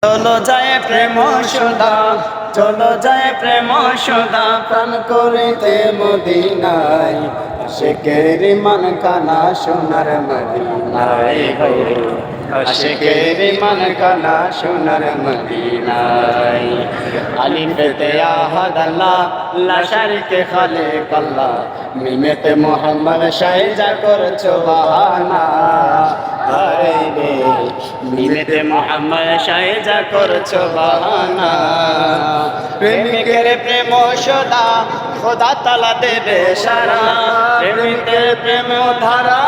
চলো যায় প্রেম সদা, চলো যায় প্রেম সদা, প্রাণ করিতে মদিনায়, আশিকের মান কানা সোনার মদিনায়, আশিকের মান কানা সোনার মদিনায়। আলিফেতে আহাদ আল্লাহ, লা শারিকে খালিক আল্লাহ, মিমেতে মোহাম্মদ শাইজা করছো বাহানা, হায় রে মিমেতে মোহাম্মদ শাইজা করছো বাহানা। প্রেমিকের প্রেম সদা খোদা তালা দেবে সারা, প্রেমিকের প্রেম ধারা,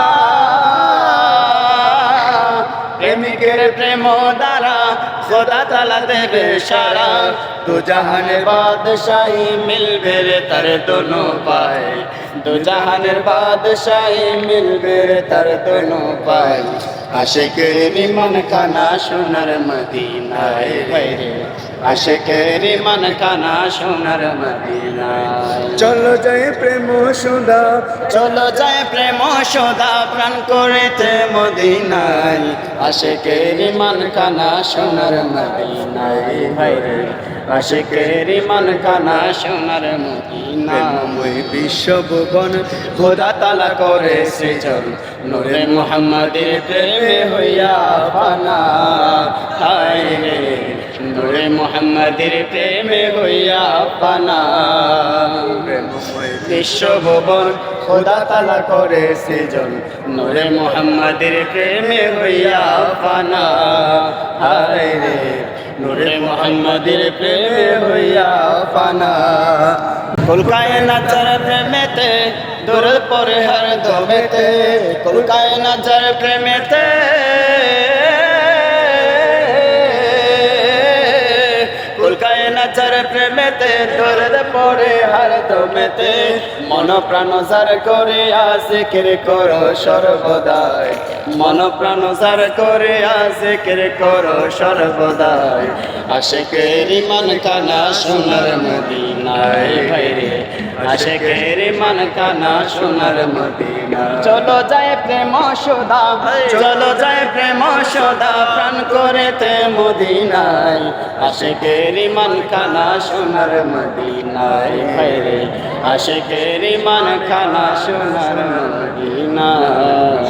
প্রেমিকের প্রেম দ্বারা খোদা তালা দেবে সারা। দু জাহানের বাদশাহী মিলবে রে তার দোনো পায়, দু জাহানের বাদশাহী মিলবে রে তার দোনো পায়, আশিকের মান কানা সোনার মদিনায়, বাইরে আশিকের মান কানা সোনার মদিনায়। চলো যায় প্রেম সদা, চলো যায় প্রেম সদা, প্রাণ করিতে মদিনায়, আশিকের মান কানা সোনার মদিনায়, বাইরে আশিকের মান কানা সোনার মদিনায়। বিশ্বভুবন খোদা তালা করে সৃজন, নূরে মুহাম্মাদের প্রেমে হইয়া ফানা, হায় রে নূরে মুহাম্মাদের প্রেমে হইয়া ফানা। বিশ্বভুবন খোদা তালা করে সৃজন, নূরে মুহাম্মাদের প্রেমে হইয়া ফানা, হায় রে নূরে মুহাম্মাদের প্রেমে হইয়া ফানা। কলকায় নাচার প্রেমেতে দূর পরে হর দমেতে, কলকায় নাচার প্রেমেতে, কলকায় নাচার প্রেমেতে দূর পরে হর দমেতে, মন প্রাণ সার করে জিকির করো সর্বদাই, মন প্রাণ সার করে জিকির করো সর্বদাই, আশিকের মান কানা সোনার মদিনায়, ভাইরে আশিকের মান কানা সোনার মদিনায়। চলো যায় প্রেম সদা, চলো যায় প্রেম সদা, প্রাণ করিতে মদিনায়, আশিকের মান কানা সোনার মদিনায়, ভাইরে আশিকের মান কানা সোনার মদিনায়।